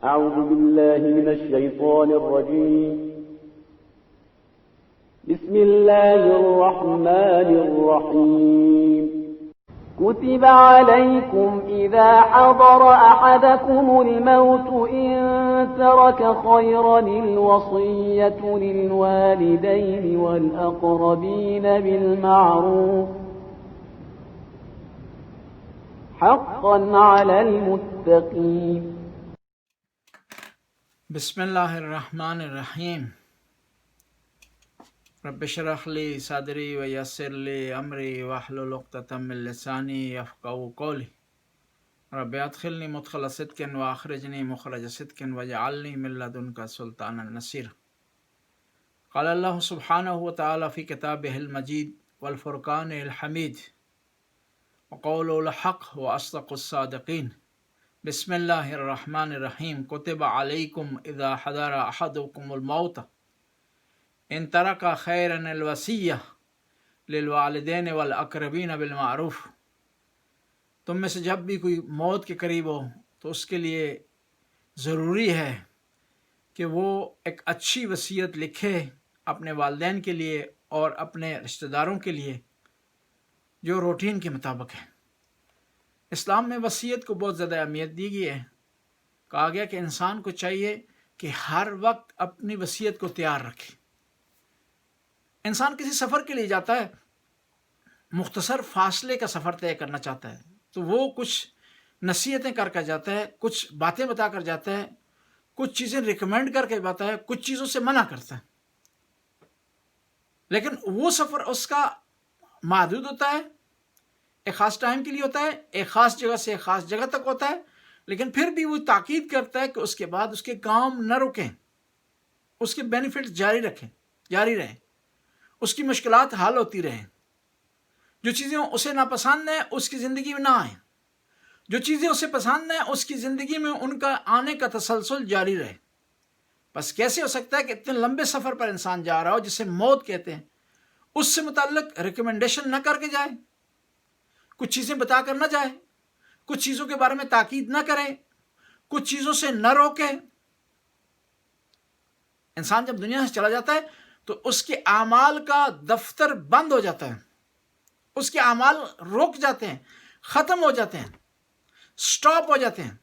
أعوذ بالله من الشيطان الرجيم بسم الله الرحمن الرحيم كتب عليكم إذا حضر أحدكم الموت إن ترك خيرا الوصية للوالدين والأقربين بالمعروف حقا على المتقين بسم اللہ الرحمن الرحیم رب اشرح لی صدری ویسر لی امری واحلل عقدۃ من لسانی یفقهوا قولی رب ادخلنی مدخل صدق واخرجنی مخرج صدق واجعلنی من لدنک سلطانا نصیرا قال اللہ سبحانہ وتعالی فی کتابہ المجید والفرقان الحمید وقول الحق واصدق الصادقین بسم اللہ الرحمن الرحیم کتب علیکم اذا حضر احدکم الموت ان ترک خیرا الوصیہ للوالدین والاقربین بالمعروف، تم میں سے جب بھی کوئی موت کے قریب ہو تو اس کے لیے ضروری ہے کہ وہ ایک اچھی وصیت لکھے اپنے والدین کے لیے اور اپنے رشتہ داروں کے لیے جو روٹین کے مطابق ہے۔ اسلام میں وصیت کو بہت زیادہ اہمیت دی گئی ہے۔ کہا گیا کہ انسان کو چاہیے کہ ہر وقت اپنی وصیت کو تیار رکھے۔ انسان کسی سفر کے لیے جاتا ہے، مختصر فاصلے کا سفر طے کرنا چاہتا ہے تو وہ کچھ نصیحتیں کر کے جاتا ہے، کچھ باتیں بتا کر جاتا ہے، کچھ چیزیں ریکمینڈ کر کے جاتا ہے، کچھ چیزوں سے منع کرتا ہے، لیکن وہ سفر اس کا محدود ہوتا ہے، ایک خاص ٹائم کے لیے ہوتا ہے، ایک خاص جگہ سے ایک خاص جگہ تک ہوتا ہے، لیکن پھر بھی وہ تاکید کرتا ہے کہ اس کے بعد اس کے کام نہ رکیں، اس کے بینیفٹس جاری رہیں، اس کی مشکلات حل ہوتی رہیں، جو چیزیں اسے ناپسند ہیں اس کی زندگی میں نہ آئیں، جو چیزیں اسے پسند ہیں اس کی زندگی میں ان کا آنے کا تسلسل جاری رہے۔ بس کیسے ہو سکتا ہے کہ اتنے لمبے سفر پر انسان جا رہا ہو جسے موت کہتے ہیں، اس سے متعلق ریکمنڈیشن نہ کر کے جائے، کچھ چیزیں بتا کر نہ جائے، کچھ چیزوں کے بارے میں تاکید نہ کرے، کچھ چیزوں سے نہ روکے۔ انسان جب دنیا سے چلا جاتا ہے تو اس کے اعمال کا دفتر بند ہو جاتا ہے، اس کے اعمال رک جاتے ہیں، ختم ہو جاتے ہیں، سٹاپ ہو جاتے ہیں۔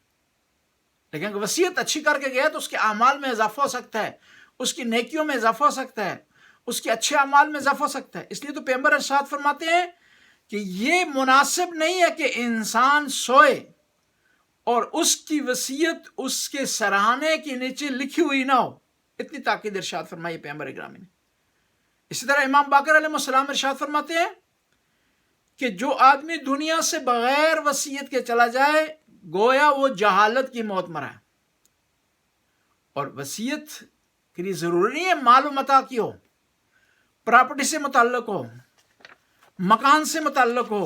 لیکن اگر وصیت اچھی کر کے گیا تو اس کے اعمال میں اضافہ ہو سکتا ہے، اس کی نیکیوں میں اضافہ ہو سکتا ہے، اس کے اچھے اعمال میں اضافہ ہو سکتا ہے۔ اس لیے تو پیغمبر ارشاد فرماتے ہیں کہ یہ مناسب نہیں ہے کہ انسان سوئے اور اس کی وصیت اس کے سرہانے کے نیچے لکھی ہوئی نہ ہو، اتنی تاکید ارشاد فرمائی پیغمبر گرامی نے۔ اسی طرح امام باقر علیہ السلام ارشاد فرماتے ہیں کہ جو آدمی دنیا سے بغیر وصیت کے چلا جائے گویا وہ جہالت کی موت مرا ہے۔ اور وصیت کے لیے ضروری نہیں ہے مال و متاع کی ہو، پراپرٹی سے متعلق ہو، مکان سے متعلق ہو،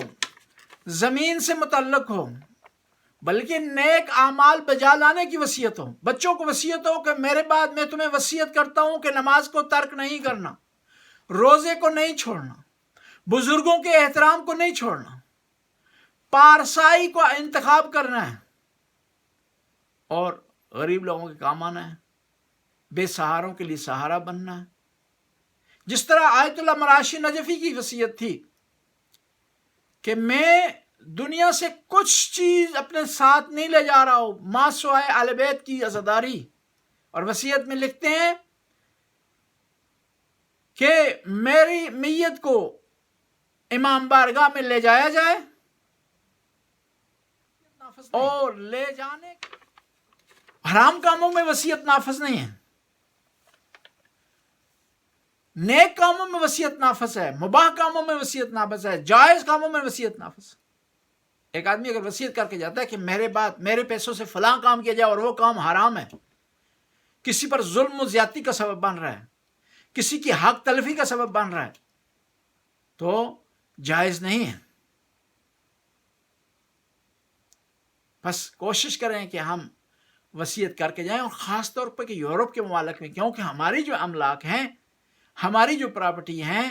زمین سے متعلق ہو، بلکہ نیک اعمال بجا لانے کی وصیت ہو۔ بچوں کو وصیت ہو کہ میرے بعد میں تمہیں وصیت کرتا ہوں کہ نماز کو ترک نہیں کرنا، روزے کو نہیں چھوڑنا، بزرگوں کے احترام کو نہیں چھوڑنا، پارسائی کو انتخاب کرنا ہے اور غریب لوگوں کے کام آنا ہے، بے سہاروں کے لیے سہارا بننا ہے۔ جس طرح آیت اللہ مراشی نجفی کی وصیت تھی کہ میں دنیا سے کچھ چیز اپنے ساتھ نہیں لے جا رہا ہوں ما سوائے اہل بیت کی عزاداری، اور وصیت میں لکھتے ہیں کہ میری میت کو امام بارگاہ میں لے جایا جائے اور لے جانے حرام کاموں میں وصیت نافذ نہیں ہے، نیک کاموں میں وصیت نافذ ہے، مباح کاموں میں وصیت نافذ ہے، جائز کاموں میں وصیت نافذ ہے۔ ایک آدمی اگر وصیت کر کے جاتا ہے کہ میرے بعد میرے پیسوں سے فلاں کام کیا جائے اور وہ کام حرام ہے، کسی پر ظلم و زیادتی کا سبب بن رہا ہے، کسی کی حق تلفی کا سبب بن رہا ہے، تو جائز نہیں ہے۔ بس کوشش کریں کہ ہم وصیت کر کے جائیں، اور خاص طور پر کہ یورپ کے ممالک میں، کیونکہ ہماری جو املاک ہیں، ہماری جو پراپرٹی ہیں،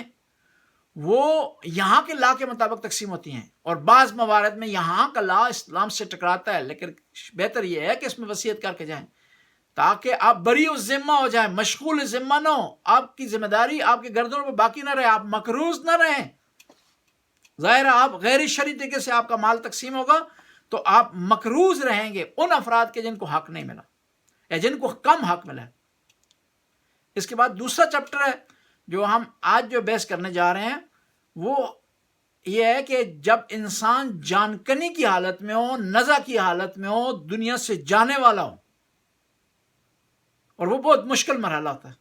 وہ یہاں کے لا کے مطابق تقسیم ہوتی ہیں، اور بعض موارد میں یہاں کا لا اسلام سے ٹکراتا ہے، لیکن بہتر یہ ہے کہ اس میں وصیت کر کے جائیں تاکہ آپ بری ذمہ ہو جائیں، مشغول ذمہ نہ ہو، آپ کی ذمہ داری آپ کے گردنوں پہ باقی نہ رہے، آپ مقروض نہ رہیں۔ ظاہر ہے آپ غیر شرعی طریقے سے آپ کا مال تقسیم ہوگا تو آپ مقروض رہیں گے ان افراد کے جن کو حق نہیں ملا یا جن کو کم حق ملا ہے۔ اس کے بعد دوسرا چیپٹر ہے جو ہم آج جو بحث کرنے جا رہے ہیں، وہ یہ ہے کہ جب انسان جان کنی کی حالت میں ہو، نزع کی حالت میں ہو، دنیا سے جانے والا ہو، اور وہ بہت مشکل مرحلہ ہوتا ہے،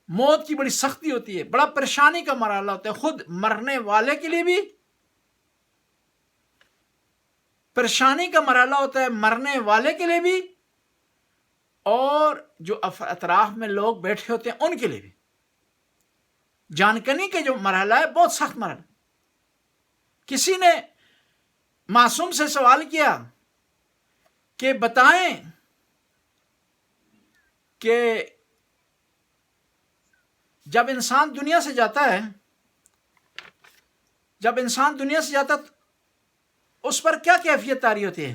موت کی بڑی سختی ہوتی ہے، بڑا پریشانی کا مرحلہ ہوتا ہے، خود مرنے والے کے لیے بھی پریشانی کا مرحلہ ہوتا ہے، مرنے والے کے لیے بھی، اور جو اطراف میں لوگ بیٹھے ہوتے ہیں ان کے لیے بھی۔ جانکنی کے جو مرحلہ ہے بہت سخت مرحلہ۔ کسی نے معصوم سے سوال کیا کہ بتائیں کہ جب انسان دنیا سے جاتا ہے تو اس پر کیا کیفیت طاری ہوتی ہے؟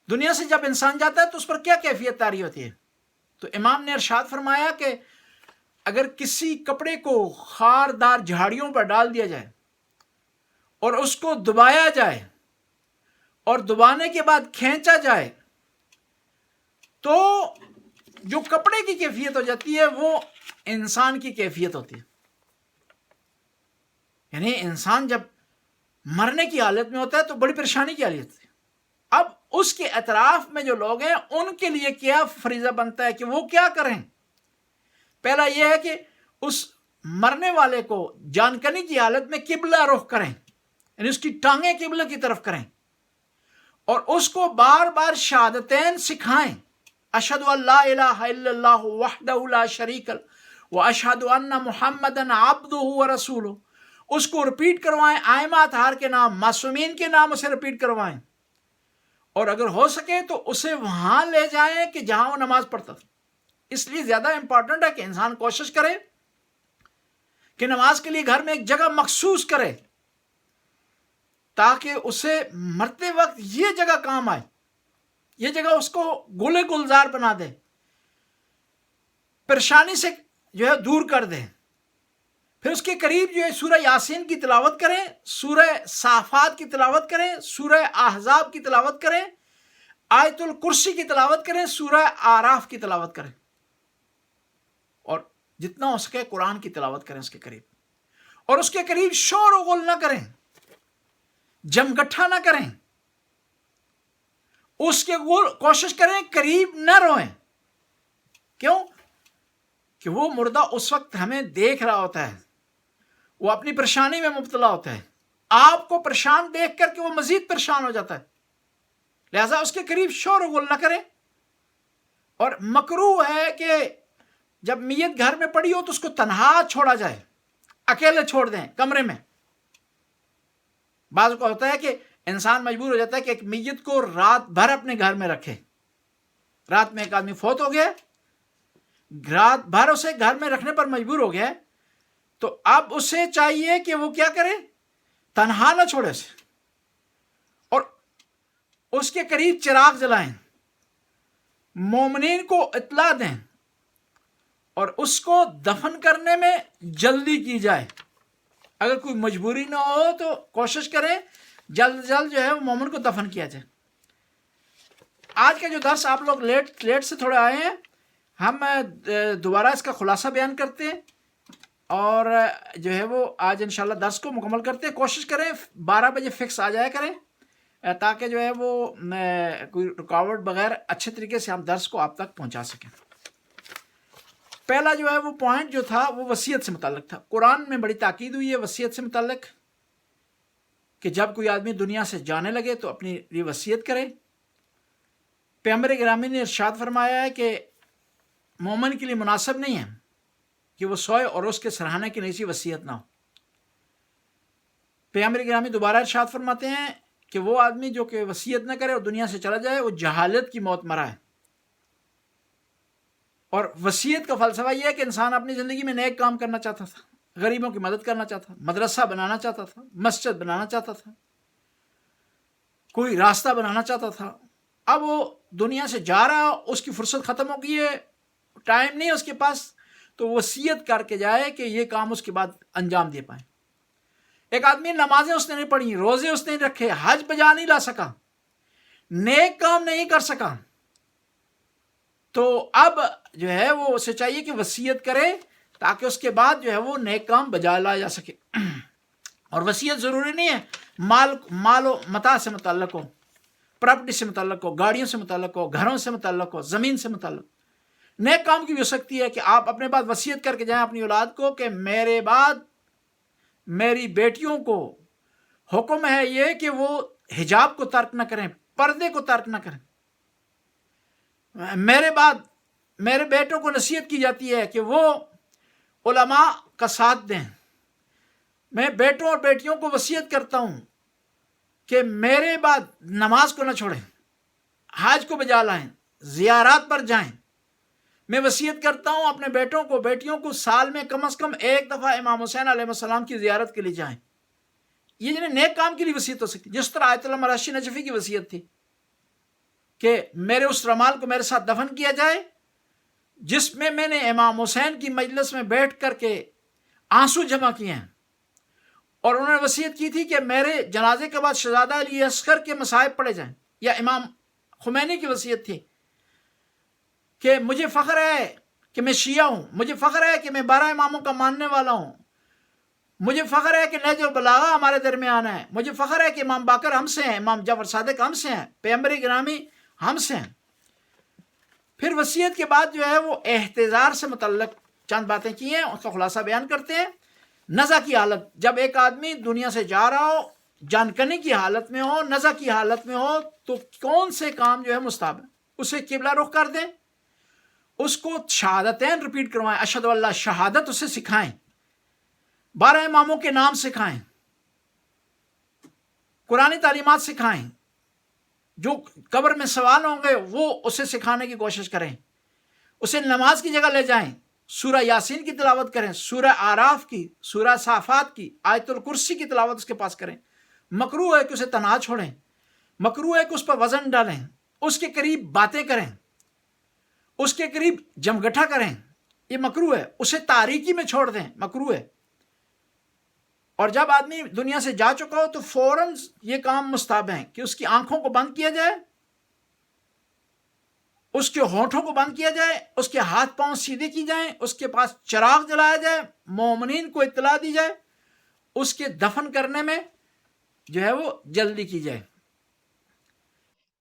دنیا سے جب انسان جاتا ہے تو اس پر کیا کیفیت طاری ہوتی ہے؟ تو امام نے ارشاد فرمایا کہ اگر کسی کپڑے کو خاردار جھاڑیوں پر ڈال دیا جائے اور اس کو دبایا جائے اور دبانے کے بعد کھینچا جائے تو جو کپڑے کی کیفیت ہو جاتی ہے وہ انسان کی کیفیت ہوتی ہے۔ یعنی انسان جب مرنے کی حالت میں ہوتا ہے تو بڑی پریشانی کی حالت ہے۔ اب اس کے اطراف میں جو لوگ ہیں ان کے لیے کیا فریضہ بنتا ہے کہ وہ کیا کریں؟ پہلا یہ ہے کہ اس مرنے والے کو جانکنی کی حالت میں قبلہ رخ کریں، یعنی اس کی ٹانگیں قبلہ کی طرف کریں، اور اس کو بار بار شہادتین سکھائیں، اشہد ان لا الہ الا اللہ وحدہ لا شریک لہ واشہد ان محمدً عبدہ ورسولہ۔ اس کو رپیٹ کروائیں، ائمہ اطہار کے نام، معصومین کے نام اسے رپیٹ کروائیں، اور اگر ہو سکے تو اسے وہاں لے جائیں کہ جہاں وہ نماز پڑھتا تھا۔ اس لیے زیادہ امپورٹنٹ ہے کہ انسان کوشش کرے کہ نماز کے لیے گھر میں ایک جگہ مخصوص کرے تاکہ اسے مرتے وقت یہ جگہ کام آئے، یہ جگہ اس کو گلے گلزار بنا دے، پریشانی سے جو ہے دور کر دے۔ پھر اس کے قریب جو ہے سورہ یاسین کی تلاوت کریں، سورہ صافات کی تلاوت کریں، سورہ احزاب کی تلاوت کریں، آیت الکرسی کی تلاوت کریں، سورہ اعراف کی تلاوت کریں، اور جتنا ہو سکے قرآن کی تلاوت کریں اس کے قریب، اور اس کے قریب شور و غل نہ کریں، جمگٹھا نہ کریں، اس کے کوشش کریں قریب نہ روئیں۔ کیوں؟ کہ وہ مردہ اس وقت ہمیں دیکھ رہا ہوتا ہے، وہ اپنی پریشانی میں مبتلا ہوتا ہے، آپ کو پریشان دیکھ کر کے وہ مزید پریشان ہو جاتا ہے، لہذا اس کے قریب شور و غل نہ کریں۔ اور مکروہ ہے کہ جب میت گھر میں پڑی ہو تو اس کو تنہا چھوڑا جائے، اکیلے چھوڑ دیں کمرے میں۔ بعض کو ہوتا ہے کہ انسان مجبور ہو جاتا ہے کہ ایک میت کو رات بھر اپنے گھر میں رکھے، رات میں ایک آدمی فوت ہو گیا، رات بھر اسے گھر میں رکھنے پر مجبور ہو گیا، تو اب اسے چاہیے کہ وہ کیا کرے؟ تنہا نہ چھوڑے اسے، اور اس کے قریب چراغ جلائیں، مومنین کو اطلاع دیں، اور اس کو دفن کرنے میں جلدی کی جائے۔ اگر کوئی مجبوری نہ ہو تو کوشش کریں جلد جلد جو ہے وہ مومن کو دفن کیا جائے۔ آج کا جو درس آپ لوگ لیٹ سے تھوڑے آئے ہیں، ہم دوبارہ اس کا خلاصہ بیان کرتے ہیں، اور جو ہے وہ آج انشاءاللہ درس کو مکمل کرتے ہیں۔ کوشش کریں 12 بجے فکس آ جایا کریں تاکہ جو ہے وہ کوئی رکاوٹ بغیر اچھے طریقے سے ہم درس کو آپ تک پہنچا سکیں۔ پہلا جو ہے وہ پوائنٹ جو تھا وہ وصیت سے متعلق تھا۔ قرآن میں بڑی تاکید ہوئی ہے وصیت سے متعلق کہ جب کوئی آدمی دنیا سے جانے لگے تو اپنی یہ وصیت کرے۔ پیغمبر گرامی نے ارشاد فرمایا ہے کہ مومن کے لیے مناسب نہیں ہے کہ وہ سوئے اور اس کے سرہانے کی نیسی وصیت نہ ہو۔ پیغمبر گرامی دوبارہ ارشاد فرماتے ہیں کہ وہ آدمی جو کہ وصیت نہ کرے اور دنیا سے چلا جائے وہ جہالت کی موت مرا ہے۔ اور وصیت کا فلسفہ یہ ہے کہ انسان اپنی زندگی میں نیک کام کرنا چاہتا تھا، غریبوں کی مدد کرنا چاہتا تھا، مدرسہ بنانا چاہتا تھا، مسجد بنانا چاہتا تھا، کوئی راستہ بنانا چاہتا تھا. اب وہ دنیا سے جا رہا، اس کی فرصت ختم ہو گئی ہے، ٹائم نہیں ہے اس کے پاس، تو وصیت کر کے جائے کہ یہ کام اس کے بعد انجام دے پائیں. ایک آدمی نمازیں اس نے نہیں پڑھی، روزے اس نے نہیں رکھے، حج بجا نہیں لا سکا، نیک کام نہیں کر سکا، تو اب جو ہے وہ اسے چاہیے کہ وصیت کرے تاکہ اس کے بعد جو ہے وہ نیک کام بجا لایا جا سکے. اور وصیت ضروری نہیں ہے مال و متاع سے متعلق ہو، پراپرٹی سے متعلق ہو، گاڑیوں سے متعلق ہو، گھروں سے متعلق ہو، زمین سے متعلق. نیک کام کی بھی ہو سکتی ہے کہ آپ اپنے بعد وصیت کر کے جائیں اپنی اولاد کو کہ میرے بعد میری بیٹیوں کو حکم ہے یہ کہ وہ حجاب کو ترک نہ کریں، پردے کو ترک نہ کریں. میرے بعد میرے بیٹوں کو نصیحت کی جاتی ہے کہ وہ علماء کا ساتھ دیں. میں بیٹوں اور بیٹیوں کو وصیت کرتا ہوں کہ میرے بعد نماز کو نہ چھوڑیں، حج کو بجا لائیں، زیارات پر جائیں. میں وصیت کرتا ہوں اپنے بیٹوں کو بیٹیوں کو سال میں کم از کم ایک دفعہ امام حسین علیہ السلام کی زیارت کے لیے جائیں. یہ جنہیں نیک کام کے لیے وصیت ہو سکتی، جس طرح آیت اللہ مراشی نجفی کی وصیت تھی کہ میرے اس رمال کو میرے ساتھ دفن کیا جائے جس میں میں نے امام حسین کی مجلس میں بیٹھ کر کے آنسو جمع کیے ہیں. اور انہوں نے وصیت کی تھی کہ میرے جنازے کے بعد شہزادہ علی اصغر کے مصائب پڑھے جائیں. یا امام خمینی کی وصیت تھی کہ مجھے فخر ہے کہ میں شیعہ ہوں، مجھے فخر ہے کہ میں 12 اماموں کا ماننے والا ہوں، مجھے فخر ہے کہ نہج البلاغہ ہمارے درمیان ہے، مجھے فخر ہے کہ امام باقر ہم سے ہیں، امام جعفر صادق ہم سے ہیں، پیغمبر گرامی ہم سے ہیں. پھر وصیت کے بعد جو ہے وہ احتضار سے متعلق چند باتیں کی ہیں، اس کا خلاصہ بیان کرتے ہیں. نزع کی حالت، جب ایک آدمی دنیا سے جا رہا ہو، جانکنی کی حالت میں ہو، نزع کی حالت میں ہو، تو کون سے کام جو ہے مستحب ہے؟ اسے قبلہ رخ کر دیں، اس کو شہادتین ریپیٹ کروائیں، اشہد اللہ، شہادت اسے سکھائیں، 12 اماموں کے نام سکھائیں، قرآنی تعلیمات سکھائیں، جو قبر میں سوال ہوں گے وہ اسے سکھانے کی کوشش کریں. اسے نماز کی جگہ لے جائیں، سورہ یاسین کی تلاوت کریں، سورہ آراف کی، سورہ صافات کی، آیت الکرسی کی تلاوت اس کے پاس کریں. مکروہ ہے کہ اسے تنہا چھوڑیں، مکروہ ہے کہ اس پر وزن ڈالیں، اس کے قریب باتیں کریں، اس کے قریب جمگٹھا کریں، یہ مکروہ ہے. اسے تاریکی میں چھوڑ دیں، مکروہ ہے. اور جب آدمی دنیا سے جا چکا ہو تو فوراً یہ کام مستحب ہیں کہ اس کی آنکھوں کو بند کیا جائے، اس کے ہونٹوں کو بند کیا جائے، اس کے ہاتھ پاؤں سیدھے کی جائیں، اس کے پاس چراغ جلایا جائے، مومنین کو اطلاع دی جائے، اس کے دفن کرنے میں جو ہے وہ جلدی کی جائے.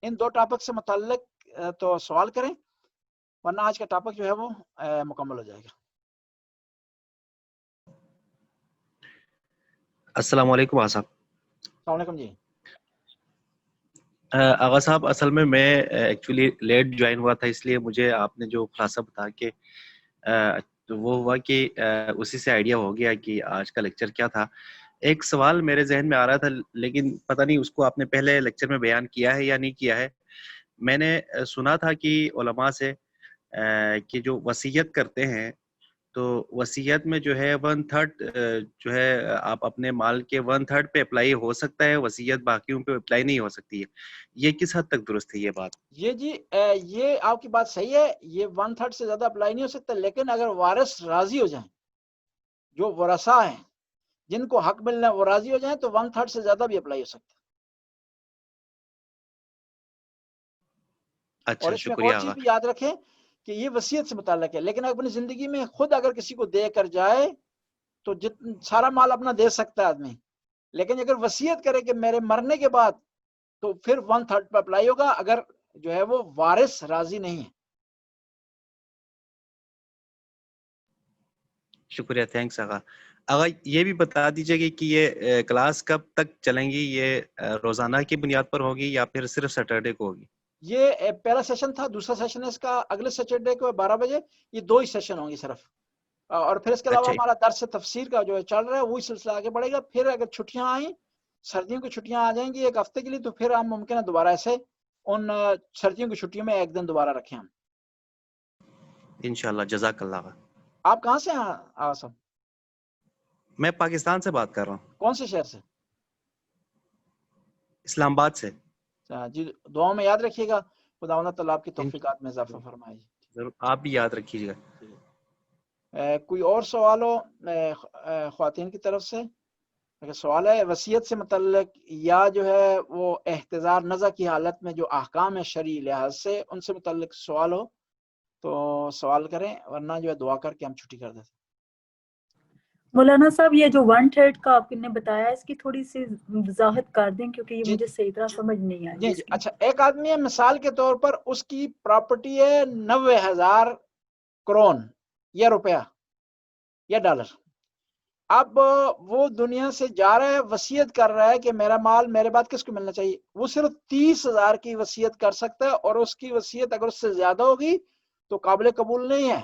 ان 2 ٹاپک سے متعلق تو سوال کریں، ورنہ آج کا ٹاپک جو ہے وہ مکمل ہو جائے گا. السلام علیکم آغا صاحب. السلام علیکم جی. آغا صاحب، اصل میں ایکچولی لیٹ جوائن ہوا تھا، اس لیے مجھے آپ نے جو خلاصہ بتا کے وہ ہوا کہ اسی سے آئیڈیا ہو گیا کہ آج کا لیکچر کیا تھا. ایک سوال میرے ذہن میں آ رہا تھا لیکن پتہ نہیں اس کو آپ نے پہلے لیکچر میں بیان کیا ہے یا نہیں کیا ہے. میں نے سنا تھا کہ علماء سے کہ جو وصیت کرتے ہیں تو وصیت میں جو ہے 1/3 جو ہے آپ اپنے مال کے 1/3 پہ اپلائی ہو سکتا ہے، وصیت باقیوں پہ اپلائی نہیں ہو سکتی ہے. یہ کس حد تک درست ہے یہ بات؟ یہ جی یہ آپ کی بات صحیح ہے، یہ 1/3 سے زیادہ اپلائی نہیں ہو سکتا، لیکن اگر وارث راضی ہو جائیں، جو ورثاء ہیں جن کو حق ملنا ہے وہ راضی ہو جائیں تو 1/3 سے زیادہ بھی اپلائی ہو سکتا ہے. اچھا، اور اس میں ایک شکریہ اور چیز آغا. بھی یاد رکھیں کہ یہ وصیت سے متعلق ہے، لیکن اپنی زندگی میں خود اگر کسی کو دے کر جائے تو سارا مال اپنا دے سکتا ہے آدمی، لیکن اگر وصیت کرے کہ میرے مرنے کے بعد تو پھر 1/3 پہ اپلائی ہوگا اگر جو ہے وہ وارث راضی نہیں ہے. شکریہ، تھینکس آغا. آغا یہ بھی بتا دیجیے کہ یہ کلاس کب تک چلیں گی؟ یہ روزانہ کی بنیاد پر ہوگی یا پھر صرف سیٹرڈے کو ہوگی؟ یہ پہلا سیشن تھا، دوسرا سیشن ہے اس کا اگلے سیٹرڈے کو 12 بجے. یہ 2 ہی سیشن ہوں گے صرف، اور پھر اس کے علاوہ اچھا، ہمارا درس تفسیر کا جو ہے چل رہا ہے وہی سلسلہ آگے بڑھے گا. پھر اگر چھٹیاں آئیں، سردیوں کی چھٹیاں آ جائیں گی 1 ہفتے کے لیے، تو پھر ہم ممکن ہے دوبارہ ایسے ان سردیوں کی چھٹیوں میں 1 دن دوبارہ رکھیں ہم انشاءاللہ. جزاک اللہ آغا. آپ کہاں سے ہیں آغا صاحب؟ میں پاکستان سے بات کر رہا ہوں. کون سے شہر سے؟ اسلام آباد سے. جی دعاؤں میں یاد رکھیے گا, خداوند تعالیٰ آپ کی توفیقات میں اضافہ فرمائے. ضرور آپ بھی یاد رکھیے گا. کوئی اور سوال ہو خواتین کی طرف سے؟ اگر سوال ہے وصیت سے متعلق یا جو ہے وہ احتضار نزع کی حالت میں جو احکام ہے شرعی لحاظ سے, ان سے متعلق سوال ہو تو سوال کریں, ورنہ جو ہے دعا کر کے ہم چھٹی کر دیتے. مولانا صاحب یہ جو 1/3 کا آپ نے بتایا اس کی تھوڑی سی وضاحت کر دیں, کیونکہ یہ جی مجھے صحیح طرح سمجھ نہیں آئی. جی اچھا, ایک آدمی ہے مثال کے طور پر اس کی پراپرٹی ہے 90,000 کرون یا روپیہ یا ڈالر. اب وہ دنیا سے جا رہا ہے, وصیت کر رہا ہے کہ میرا مال میرے بعد کس کو ملنا چاہیے. وہ صرف 30,000 کی وصیت کر سکتا ہے, اور اس کی وصیت اگر اس سے زیادہ ہوگی تو قابل قبول نہیں ہے,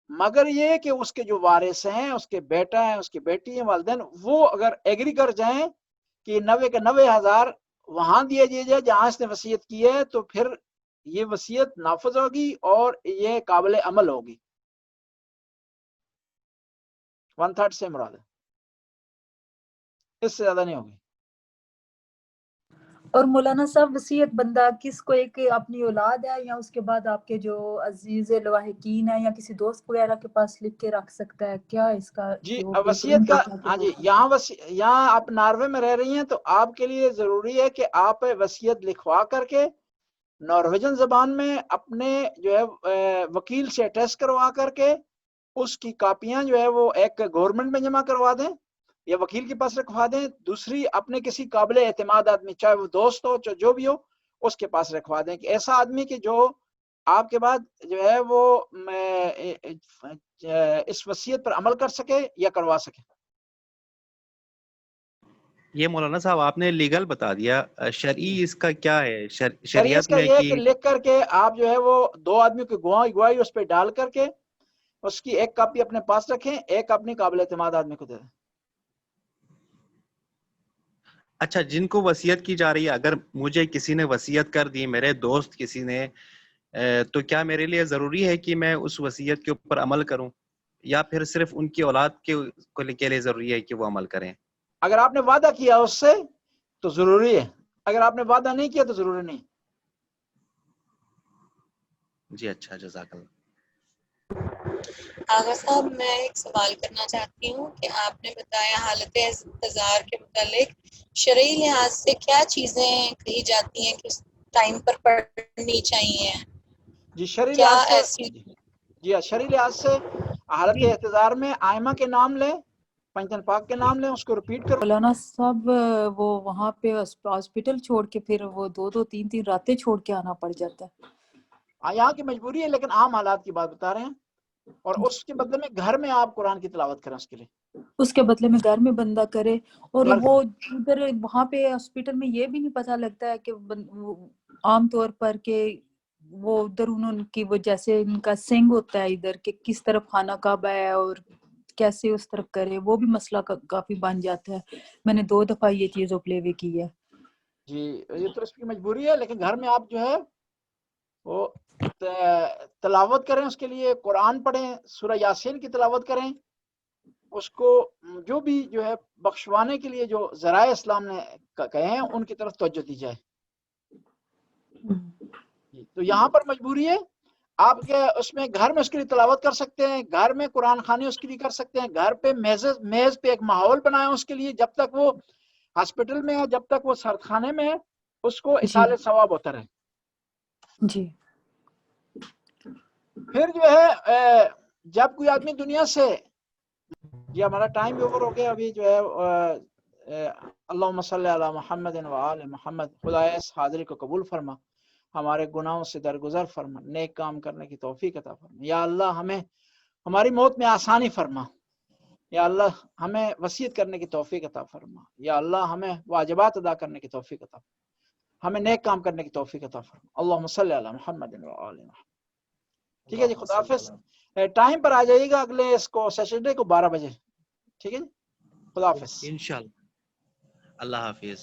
مگر یہ کہ اس کے جو وارث ہیں, اس کے بیٹا ہیں, اس کی بیٹی ہیں, والدین, وہ اگر ایگری کر جائیں کہ 90 کے 90,000 وہاں دیا جائے جہاں اس نے وصیت کی ہے, تو پھر یہ وصیت نافذ ہوگی اور یہ قابل عمل ہوگی. 1/3 سے مراد ہے, اس سے زیادہ نہیں ہوگی. اور مولانا صاحب وصیت بندہ کس کو, ایک اپنی اولاد ہے یا اس کے بعد آپ کے جو عزیز لواحقین ہیں یا کسی دوست وغیرہ کے پاس لکھ کے رکھ سکتا ہے کیا اس کا جی جو وصیت کا, ہاں جی, یہاں آپ ناروے میں رہ رہی ہیں تو آپ کے لیے ضروری ہے کہ آپ وصیت لکھوا کر کے نارویجن زبان میں اپنے جو ہے وکیل سے اٹیسٹ کروا کر کے اس کی کاپیاں جو ہے وہ ایک گورنمنٹ میں جمع کروا دیں یا وکیل کے پاس رکھوا دیں, دوسری اپنے کسی قابل اعتماد آدمی, چاہے وہ دوست ہو جو بھی ہو, اس کے پاس رکھوا دیں کہ ایسا آدمی کہ جو آپ کے بعد جو ہے وہ اس وصیت پر عمل کر سکے یا کروا سکے. یہ مولانا صاحب آپ نے لیگل بتا دیا, شرعی اس کا کیا ہے؟ شریعت شریعت کا میں یہ ہے کہ کہ لکھ کر کے آپ جو ہے وہ 2 آدمیوں کی گواہی اس پہ ڈال کر کے اس کی ایک کاپی اپنے پاس رکھیں, ایک اپنی قابل اعتماد آدمی کو دے دیں. اچھا, جن کو وصیت کی جا رہی ہے, اگر مجھے کسی نے وصیت کر دی, میرے دوست کسی نے, تو کیا میرے لیے ضروری ہے کہ میں اس وصیت کے اوپر عمل کروں, یا پھر صرف ان کی اولاد کے لیے ضروری ہے کہ وہ عمل کریں؟ اگر آپ نے وعدہ کیا اس سے تو ضروری ہے, اگر آپ نے وعدہ نہیں کیا تو ضروری نہیں. جی اچھا, جزاک اللہ. آغا صاحب میں ایک سوال کرنا چاہتی ہوں کہ آپ نے بتایا حالت انتظار کے متعلق شرعی لحاظ سے کیا چیزیں کہی جاتی ہیں کہ اس ٹائم پر پڑھنی چاہیے؟ جی شرعی کیا لحاظ سے, ایسی جی شرعی لحاظ سے حالت احتضار میں آئمہ کے نام لیں, پنجتن پاک کے نام لیں, اس کو ریپیٹ کرو. مولانا صاحب وہ وہاں پہ ہاسپٹل چھوڑ کے پھر وہ 2-2 3-3 راتیں چھوڑ کے آنا پڑ جاتا ہے. یہاں کی مجبوری ہے, لیکن عام حالات کی بات بتا رہے ہیں. اور اس کے بدلے میں گھر میں آپ قرآن کی تلاوت کریں, اس کے لیے اس کے بدلے میں گھر میں بندہ کرے. اور گھر وہ ادھر وہاں پہ ہاسپٹل میں یہ بھی نہیں پتہ لگتا ہے کہ عام طور پر کہ وہ ادھر انہوں کی وہ جیسے ان کا سنگ ہوتا ہے ادھر کہ کس طرف خانہ کعبہ ہے اور کیسے اس طرف کرے, وہ بھی مسئلہ کافی بن جاتا ہے. میں نے 2 دفعہ یہ چیز اوپلے کی ہے. جی یہ تو اس کی مجبوری ہے, لیکن گھر میں آپ جو ہے وہ تلاوت کریں, اس کے لیے قرآن پڑھیں, سورہ یاسین کی تلاوت کریں, اس کو جو بھی جو ہے بخشوانے کے لیے جو ذرائع اسلام نے کہے ہیں ان کی طرف توجہ دی جائے. تو یہاں پر مجبوری ہے آپ کے, اس میں گھر میں اس کے لیے تلاوت کر سکتے ہیں, گھر میں قرآن خوانی اس کے لیے کر سکتے ہیں, گھر پہ میز پہ ایک ماحول بنائیں اس کے لیے, جب تک وہ ہاسپٹل میں ہے, جب تک وہ سرد خانے میں ہے, اس کو جی اصال ثواب ہوتا رہے. جی پھر جو ہے جب کوئی آدمی دنیا سے, جی ہمارا ٹائم اوور ہو گیا ابھی جو ہے, اللہم صلی علی محمد و آل محمد. خدا اس حاضری کو قبول فرما, ہمارے گناہوں سے درگزر فرما, نیک کام کرنے کی توفیق عطا فرما. یا اللہ ہمیں ہماری موت میں آسانی فرما, یا اللہ ہمیں وصیت کرنے کی توفیق عطا فرما, یا اللہ ہمیں واجبات ادا کرنے کی توفیق عطا فرما, ہمیں نیک کام کرنے کی توفیق عطا فرما. اللہم صلی علی محمد و آل محمد. ٹھیک ہے جی, خدا حافظ. ٹائم پر آ جائیے گا اگلے اس کو سیٹرڈے کو 12 بجے. ٹھیک ہے جی, خدا حافظ. انشاءاللہ. اللہ حافظ.